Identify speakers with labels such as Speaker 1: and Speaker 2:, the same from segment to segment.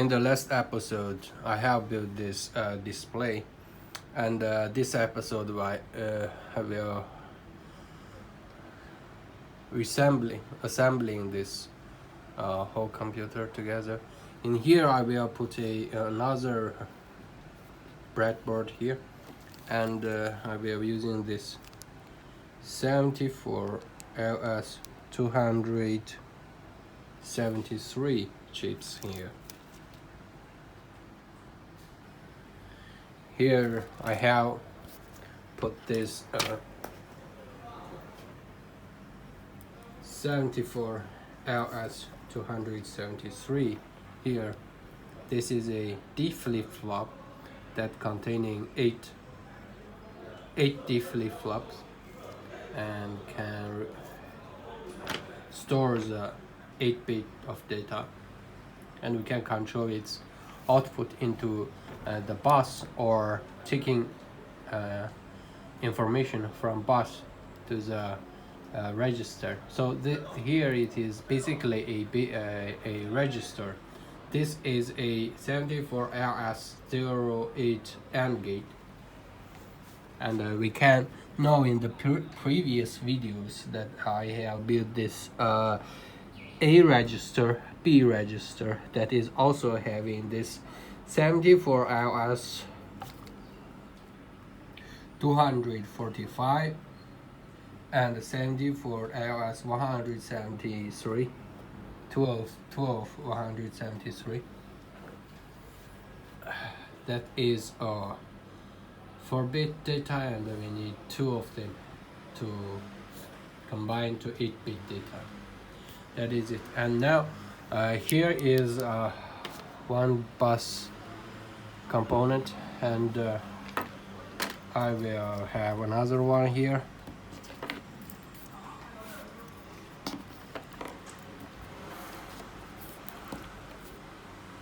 Speaker 1: In the last episode, I have built this display, and this episode I will assembling this whole computer together. In here, I will put another breadboard here, and I will using this 74 LS 273 chips here. Here I have put this 74 LS 273 here. This is a D flip-flop that containing 8 D flip-flops and can stores 8 bit of data, and we can control its output into the bus or taking information from bus to the register. So here it is basically a register. This is a 74LS08 AND gate, and we can know in the previous videos that I have built this A register, B register that is also having this 74LS 245 and 74LS 173 12 173. That is 4-bit data, and we need 2 of them to combine to 8-bit data. That is it. And now here is one bus component, and I will have another one here.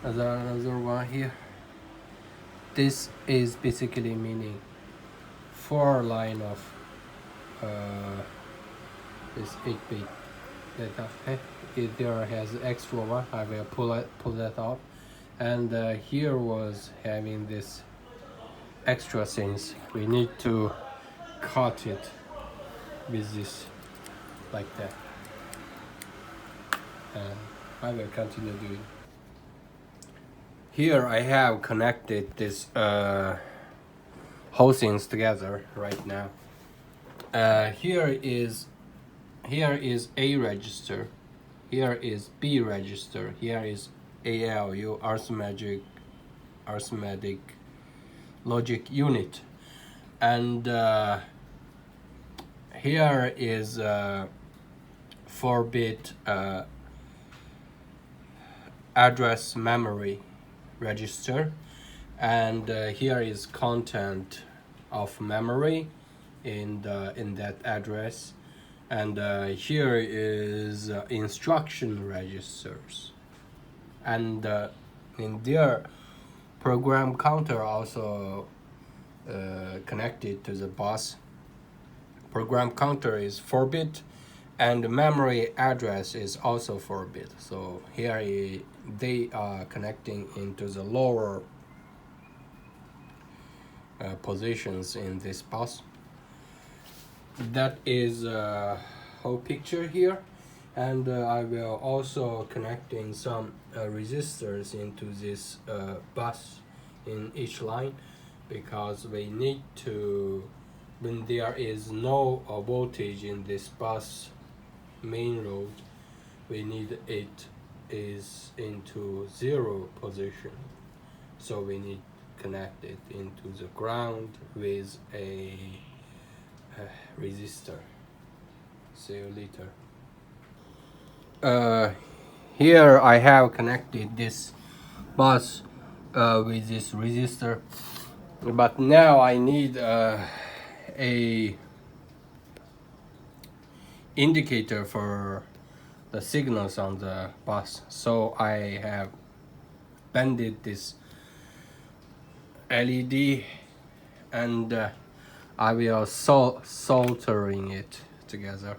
Speaker 1: Another one here. This is basically meaning 4 line of this 8-bit data. There has extra one. I will pull that out, and here was having this extra things. We need to cut it with this like that, and I will continue doing. Here I have connected this whole things together right now. Here is A register, here is B register, here is ALU, arithmetic logic unit, and here is 4-bit address memory register, and here is content of memory in that address, and here is instruction registers, and in there program counter also connected to the bus. Program counter is 4-bit, and the memory address is also 4-bit. So here they are connecting into the lower positions in this bus. That is whole picture here, and I will also connecting some resistors into this bus in each line, because we need to, when there is no voltage in this bus main road, we need it is into 0 position, so we need connect it into the ground with a resistor. See you later. Here I have connected this bus with this resistor, but now I need a indicator for the signals on the bus, so I have bended this LED, and I will soldering it together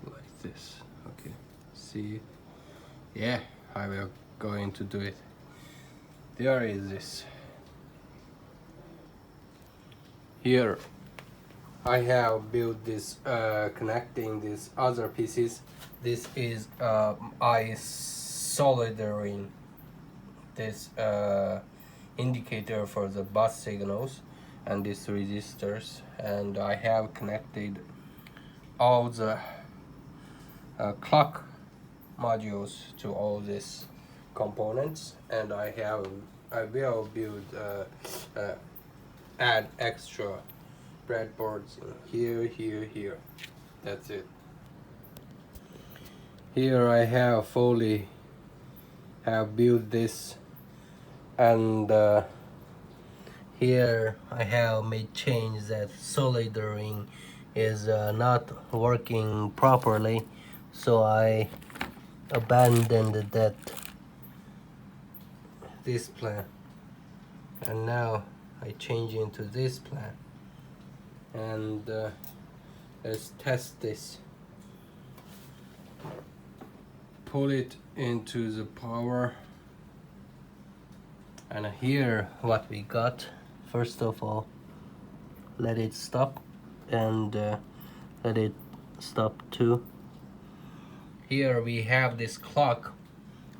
Speaker 1: like this. Okay, see, yeah, I will going to do it. There is this. Here I have built this connecting these other pieces. This is I soldering this indicator for the bus signals and these resistors, and I have connected all the clock modules to all these components, and I will build add extra breadboards in here. That's it. Here I have fully built this, and here I have made change that soldering is not working properly, so I abandoned this plan, and now I change into this plan, and let's test this. Pull it into the power, and here what we got. First of all, let it stop, and let it stop too. Here we have this clock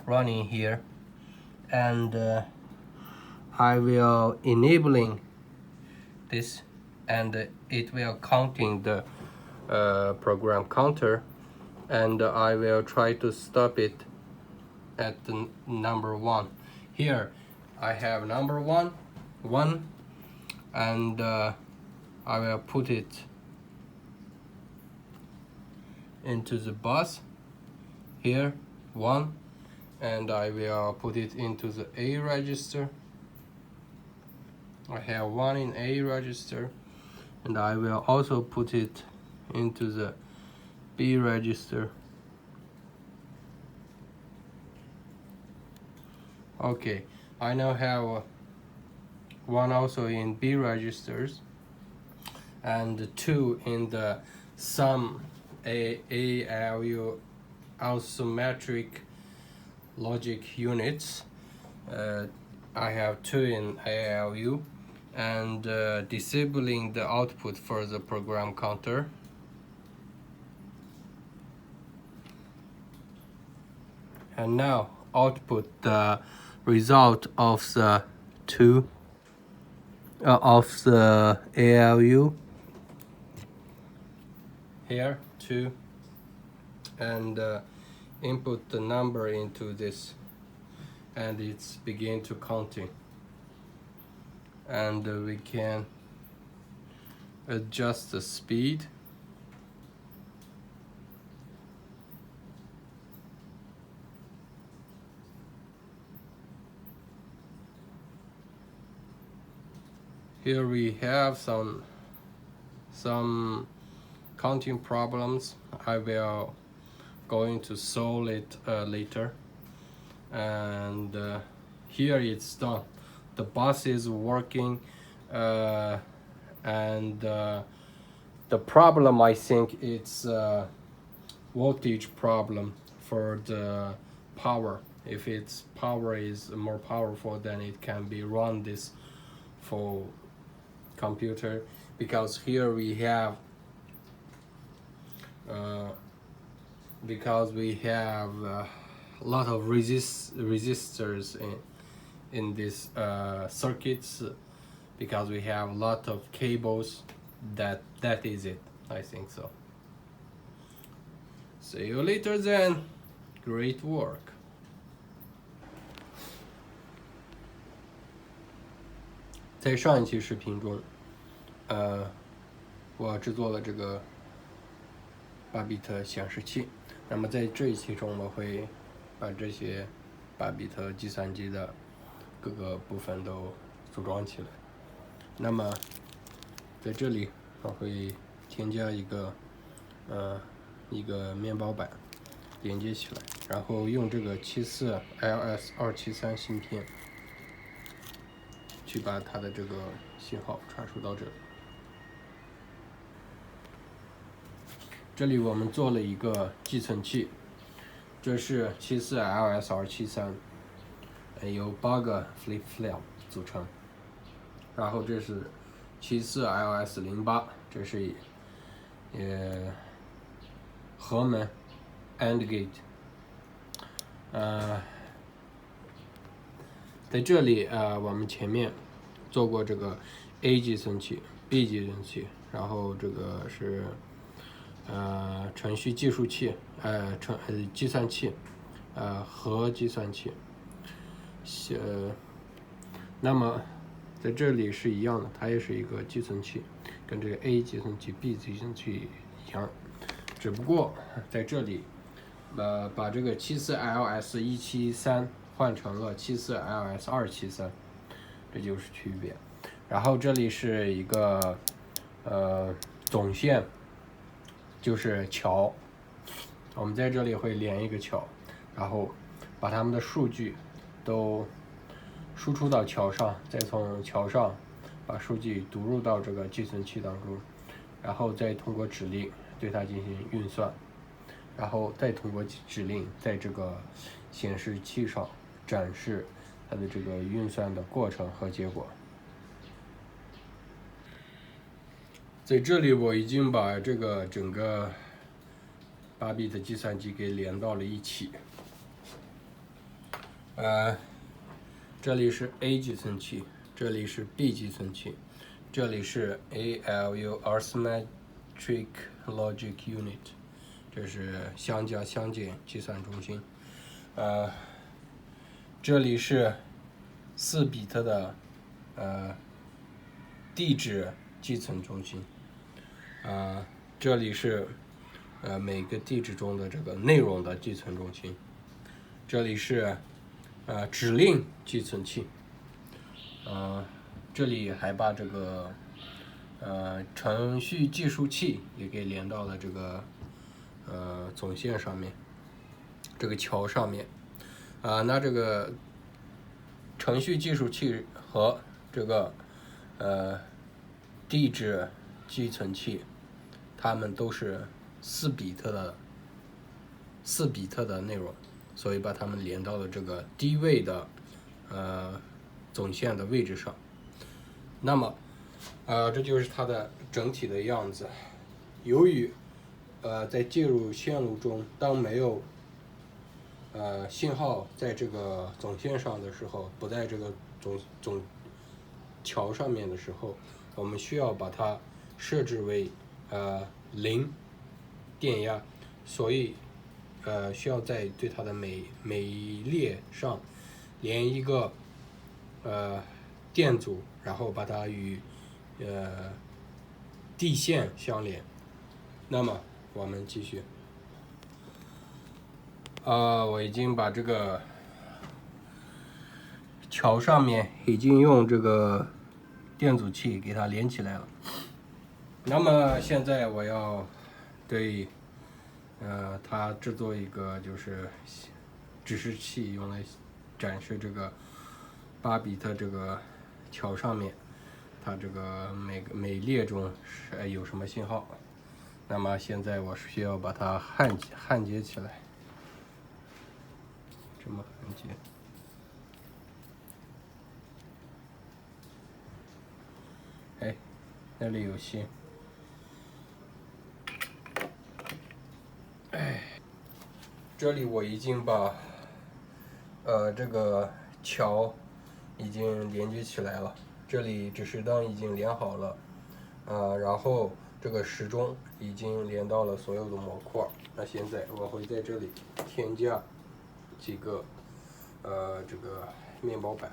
Speaker 1: running here, and I will enabling this, and it will counting the program counter, and I will try to stop it at the number 1. Here I have number 1, and I will put it into the bus. Here 1, and I will put it into the A register. I have 1 in A register, and I will also put it into the B register. Okay, I now have 1 also in B registers, and 2 in the some ALU asymmetric logic units. I have 2 in ALU, and disabling the output for the program counter. And now output the result of the of the ALU. Here 2, and input the number into this, and it's begin to counting, and we can adjust the speed. Here we have some counting problems. I will going to solve it later, and here it's done. The bus is working, and the problem, I think it's voltage problem for the power. If its power is more powerful, then it can be run this for computer, because here we have a lot of resistors in this circuits, because we have a lot of cables. That is it, I think so. See you later then. Great work.在上一期视频中，我制作了这个8 bit 显示器。那么在这一期中，我会把这些8 bit 计算机的各个部分都组装起来。那么在这里，我会添加一个面包板连接起来，然后用这个74LS273芯片去把它的这个信号传输到这里。这里我们做了一个寄存器，这是74LS273，由8个 flip flap 组成。然后这是74LS08，这是合门 AND gate。在这里我们前面做过这个 A 计算器、B 计算器，然后这个是程序计数器，计算器，和计算器，那么在这里是一样的，它也是一个计算器，跟这个 A 计算器、B 计算器一样，只不过在这里把这个74LS173换成了74LS273，这就是区别。然后这里是一个总线，就是桥，我们在这里会连一个桥，然后把它们的数据都输出到桥上，再从桥上把数据读入到这个计算器当中，然后再通过指令对它进行运算，然后再通过指令在这个显示器上展示它的这个运算的过程和结果。在这里我已经把这个整个8bit 计算机给连到了一起。这里是 A 计算器，这里是 B 计算器，这里是 ALU Arithmetic Logic Unit， 这是相加相减计算中心。这里是4比特的地址计算中心。这里是每个地址中的这个内容的计算中心。这里是指令计算器。这里还把这个程序计数器也给连到了这个总线上面，这个桥上面。那这个程序计数器和这个地址计算器，它们都是4比特的内容，所以把它们连到了这个低位的总线的位置上。那么这就是它的整体的样子。由于在介入线路中，当没有信号在这个总线上的时候，不在这个总桥上面的时候，我们需要把它设置为0电压，所以需要在对它的每列上连一个电阻，然后把它与地线相连。那么我们继续。我已经把这个桥上面已经用这个电阻器给它连起来了。那么现在我要对它制作一个就是指示器，用来展示这个8比特这个桥上面它这个每列中有什么信号。那么现在我需要把它焊接起来，这么焊接。那里有线。这里我已经把这个桥已经连接起来了，这里指示灯已经连好了，然后这个时钟已经连到了所有的模块。那现在我会在这里添加几个这个面包板。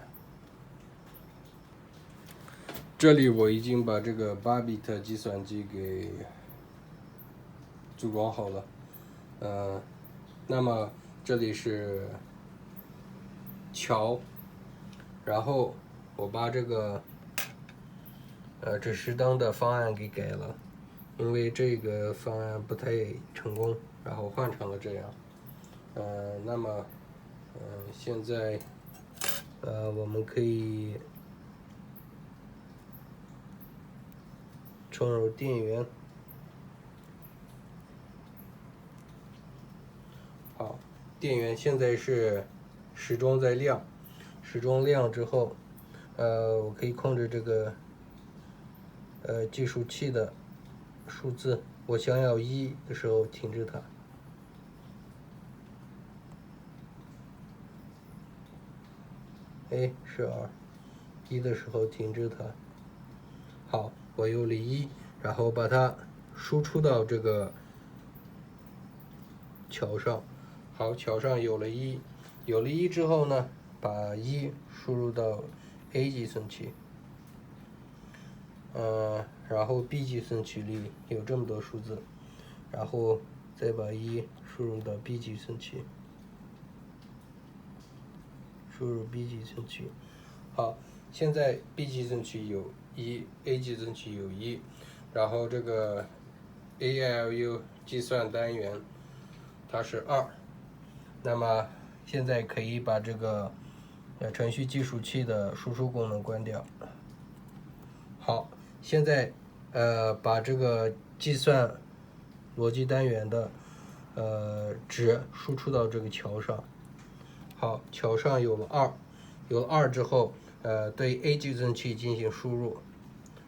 Speaker 1: 这里我已经把这个8比特计算机给组装好了。那么这里是桥，然后我把这个指示灯的方案给改了，因为这个方案不太成功，然后换成了这样。那么现在我们可以充入电源。好，电源现在是时钟在亮，时钟亮之后，我可以控制这个计数器的数字，我想要1的时候停止它。是2，1的时候停止它。好，我有了1，然后把它输出到这个桥上。好，桥上有了1，有了1之后呢，把1输入到 A 计算器。然后 B 计算器里有这么多数字，然后再把1输入到 B 计算器。输入 B 计算器。好，现在 B 计算器有1，A 计算器有1，然后这个 ALU 计算单元它是2。那么现在可以把这个程序计数器的输出功能关掉。好，现在把这个计算逻辑单元的值输出到这个桥上。好，桥上有了2，有了2之后，对 A 计算器进行输入。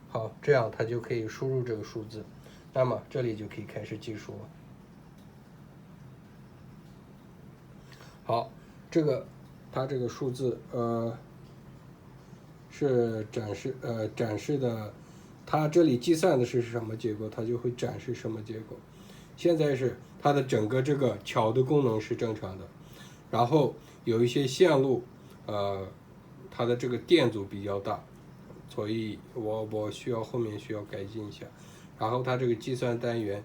Speaker 1: 好，这样它就可以输入这个数字，那么这里就可以开始计数了。好，它这个数字是展示的，它这里计算的是什么结果，它就会展示什么结果。现在是它的整个这个桥的功能是正常的，然后有一些线路，它的这个电阻比较大，所以我后面需要改进一下。然后它这个计算单元，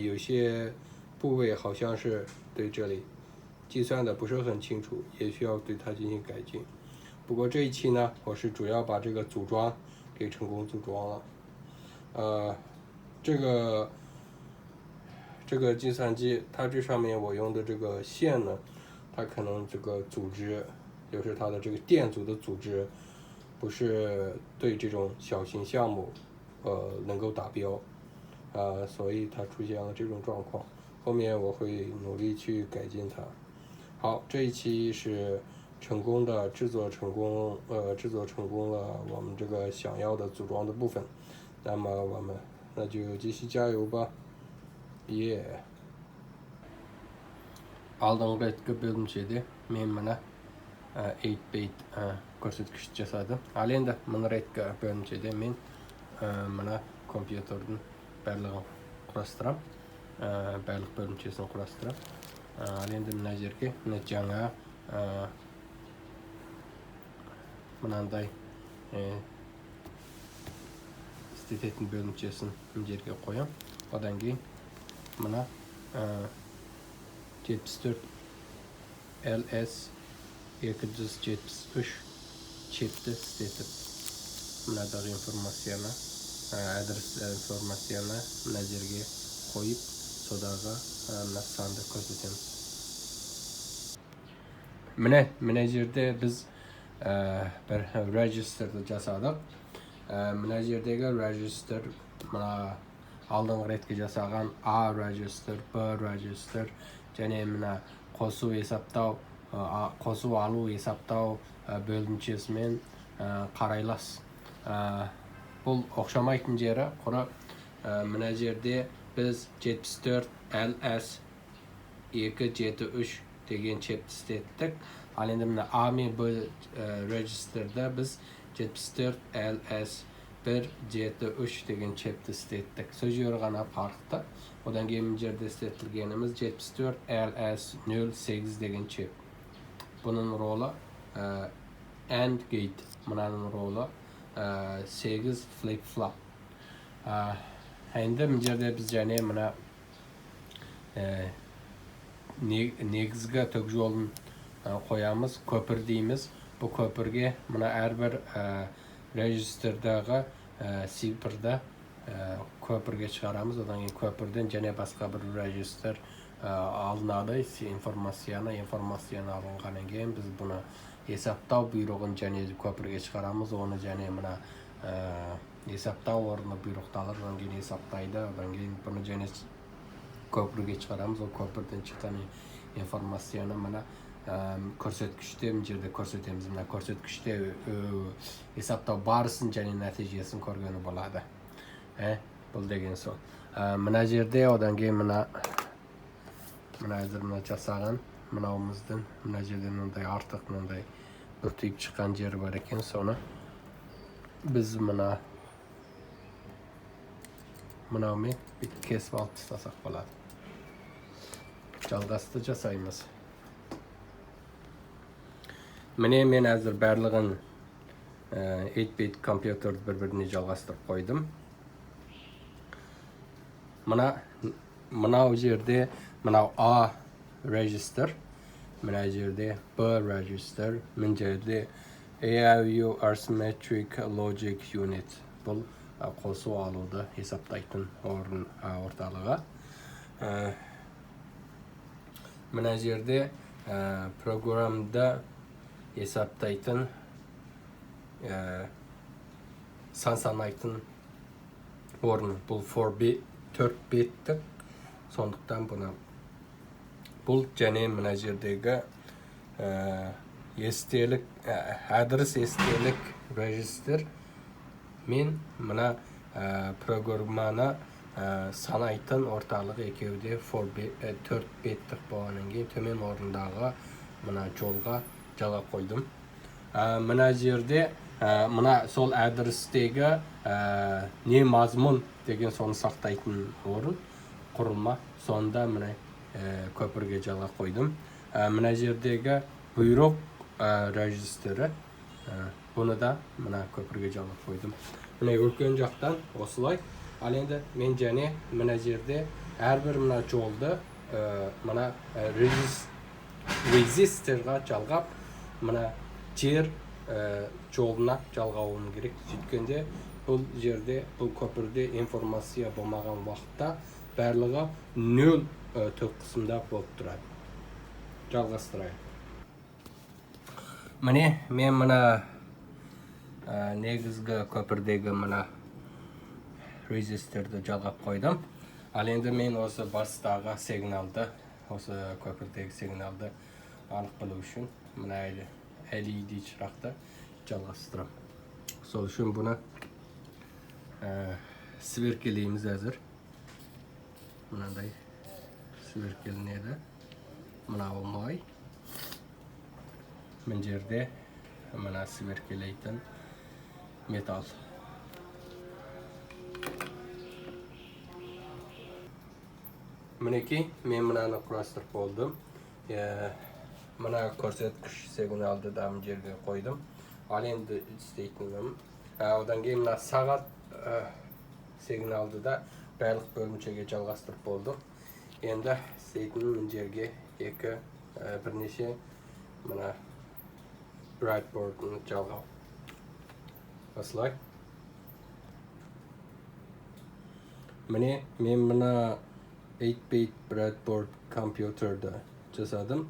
Speaker 1: 有些部位好像是对这里计算的不是很清楚，也需要对它进行改进。不过这一期呢，我是主要把这个组装给成功组装了。这个计算机，它这上面我用的这个线呢，它可能这个组织，就是它的这个电阻的组织，不是对这种小型项目，能够达标，所以它出现了这种状况。后面我会努力去改进它。好，这一期是成功的制作成功了我们这个想要的组装的部分。那么那就继续加油吧。Алдыңғы реткі бөлімшеде мен мына 8-bit көрсеткіш жасадым. Ал енді мына реткі бөлімшеде мен мына компьютердің барлығын құрастырам, барлық бөлімшесін құрастырам. Ал енді мына жерге мына жаңа мынандай істететін бөлімшесін мына жерге қоям. Одан кейін мына 74 LS 273 чипті істетіп, мынадағы информацияны, адрес информацияны мына жерге қойып, содағы мына санды көрсетеміз. Мына жерде біз бір registerді жасадық. Мына жердегі register мына алдыңғы ретке жасаған A register, B register, және мына қосу алу есаптау бөлімшесімен қарайлас. Бұл оқшамайтын жері құрап, мына жерде біз 74 LS 273 деген чепті істеттік. Ал енді мына A мен B register'да біз 74 LS 173 деген чепті істеттік. Сөз жері ғана farklı. Одан кейін мына жерде істетілгеніміз 74 LS08 деген чеп. Бұның ролы AND gate, мынаның ролы 8 flip-flop. Енді мына жерде біз және мына негізгі тік жолын қоямыз, көпір дейміз. Бұл көпірге мына әрбір register'дағы цифрды көпірге шығарамыз. Одан кейін көпірден және басқа бір register алынады. Информацияны алынғаннан кейін біз бұны есаптау бұйрығын және көпірге шығарамыз. Оны және мына есаптау орны бұйрықталыр. Одан кейін есаптайды. Одан кейін бұны және көпірге шығарамыз. Ол көпірден шыққан информацияны мына көрсеткіште мына жерде көрсетеміз. Мына көрсеткіште есептау барысын және нәтижесін көргені болады. Бұл деген сол. Мына жерде одан кейін мына әзір мына жасаған мынауымыздың мына жерден мындай артық мындай бүртейіп шыққан жері бар екен. Соны біз мынаумен кесіп алып тастасақ болады. Жалғасты жасаймыз. Міне мен әзір барлығын 8-bit компьютерді бір-біріне жалғастырып қойдым. Мынау жерде мынау A register, мына жерде B register, мына жерде ALU arithmetic logic unit. Бұл қосу алуды есептайтын орталығы. Мына жерде программда есептайтын сан санайтын орын. Бұл 4 биттік. Сондықтан бұл және мына жердегі адрес естелік регистр мен мына программаны санайтын орталығы екеуде 4 биттік болғаннан кейін төмен орындағы мына жолға жала қойдым. Мына жерде мына сол адрестегі не мазмұн деген соны сақтайтын орын құрылма. Сонда мына көпірге жала қойдым. Мына жердегі бұйрық регистрі, бұны да мына көпірге жала қойдым. Мына үлкен жақтан осылай. Ал енді мен және мына жерде әрбір мына жолды мына резисторға жалғап, мына жер жолына жалғауым керек. Сөйткенде бұл жерде, бұл көпірде информация болмаған уақытта барлығы 0 түк қысымда болып тұрады. Жалғастырайын. Міне мен мына негізгі көпірдегі мына резисторды жалғап қойдым. Ал енді мен осы бастағы сигналды, осы көпірдегі сигналды анық білу үшін мына LED шырақты жалғастырам. Сол үшін бұны сверкелейміз әзір. Мынандай сверкеленеді. Мынау май. Мына жерде мына сверкелейтін металл. Мінекей, мен мынаны құрастырып болдым. Мына көрсеткіш сигналды да мына жерге қойдым. Ал енді істейтінім. Одан кейін мына сағат сигналды да барлық бөлімшеге жалғастырып болдық. Енді істейтінім мына жерге бірнеше мына breadboard'ын жалғау. Осылай. Міне мен мына 8-bit breadboard компьютерді жасадым.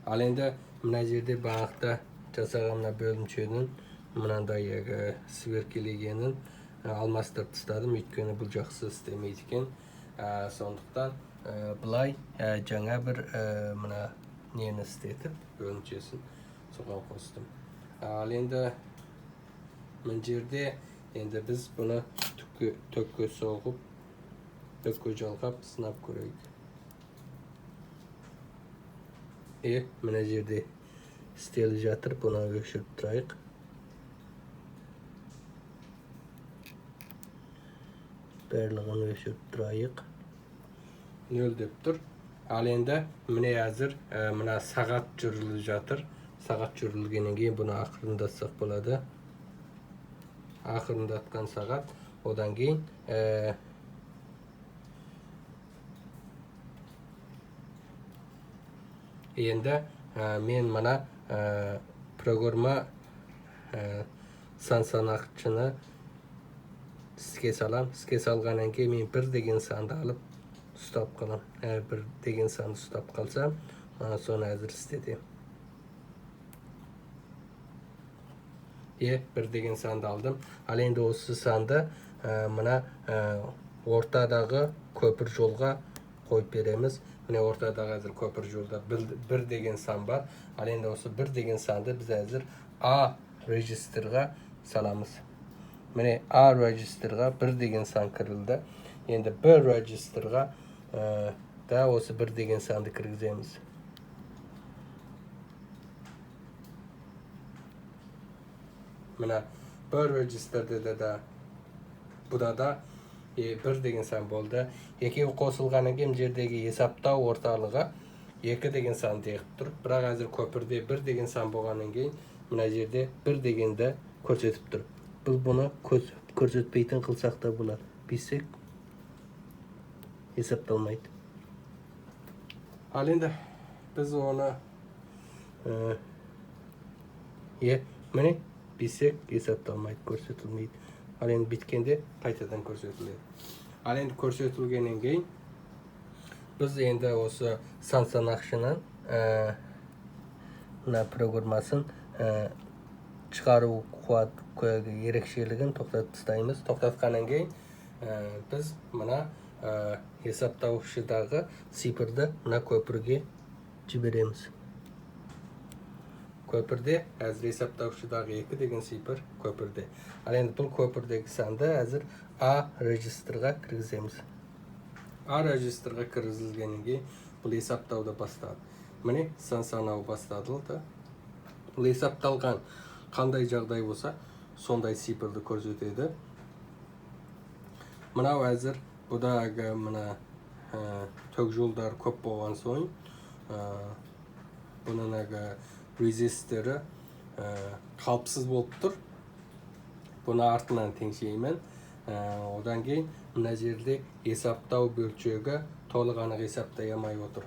Speaker 1: Ал енді мына жерде бағықта жасаған бөлімшенің мынандай сверкелегенін алмастырып тастадым. Өйткені бұл жақсы істемейді екен. Сондықтан бұлай жаңа бір мына нені істетіп бөлімшесін соған қостым. Ал енді мына жерде енді біз бұны түкке соғып, түкке жалғап сынап көрейік. Мына жерде істелі жатыр, бұны өшіріп тұрайық. Барлығын өшіріп тұрайық. 0 деп тұр. Ал енді міне әзір мына сағат жүрілі жатыр. Сағат жүрілгеннен кейін бұны ақырындатсақ болады. Ақырындатқан сағат. Одан кейін енді мен мына программа сан санақшыны іске салам. Іске салғаннан кейін мен 1 деген санды алып ұстап қалам. 1 деген санды ұстап қалсам, соны әзір істетем. 1 деген санды алдым. Ал енді осы санды мына ортадағы көпір жолға қойып береміз. Міне ортадағы әзір көпір жолда бір деген сан бар. Ал енді осы бір деген санды біз әзір A регистрға саламыз. Міне A регистрға бір деген сан кірілді. Енді B регистрға да осы бір деген санды кіргіземіз. Міне B регистрде де бұда да бір деген сан болды. Екеуі қосылғаннан кейін жердегі есептау орталығы 2 деген сан deyip тұр. Бірақ әзір көпірде 1 деген сан болғаннан кейін мына жерде 1 дегенді көрсетіп тұр. Біз бұны көрсетпейтін қылсақ та болады. Бейсек есепталмайды. Ал енді біз оны міне бейсек есепталмайды, көрсетілмейді. Ал енді біткенде қайтадан көрсетіледі. Ал енді көрсетілгеннен кейін біз енді осы сан санақшының мына программасын шығару қуат ерекшелігін тоқтатып тастаймыз. Тоқтатқаннан кейін біз мына есептаушыдағы цифрды мына көпірге жібереміз. Көпірде әзір есептаушыдағы 2 деген цифр көпірде. Ал енді бұл көпірдегі санды әзір A регистрға кіргіземіз. A регистрға кіргізілгеннен кейін бұл есептауды бастады. Міне сан санау басталды. Бұл есепталған қандай жағдай болса, сондай цифрды көрсетеді. Мынау әзір бұдағы мына төк жолдар көп болған соң, бұның резистері қалыпсыз болып тұр. Бұны артынан теңшеймен. Одан кейін мына жерде есептау бөлшегі толық анық есептай алмай отыр.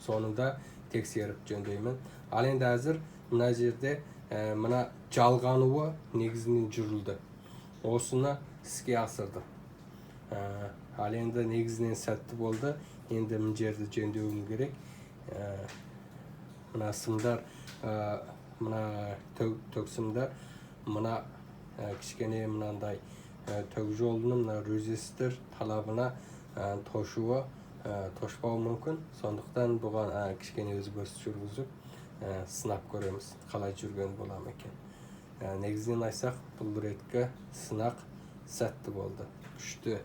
Speaker 1: Сонында тексеріп жөндеймін. Ал енді әзір мына жерде мына жалғануы негізінен жүрілді. Осыны іске асырды. Ал енді негізінен сәтті болды. Енді мына жерді жөндеуім керек. Мына сымдар, мына төксімдар, мына кішкене мынандай төк жолының мына резистор талабына тошпауы мүмкін. Сондықтан бұған кішкене өзгеріс жүргізіп сынап көреміз, қалай жүрген бола ма екен. Негізінен айтсақ, бұл реткі сынақ сәтті болды. Күшті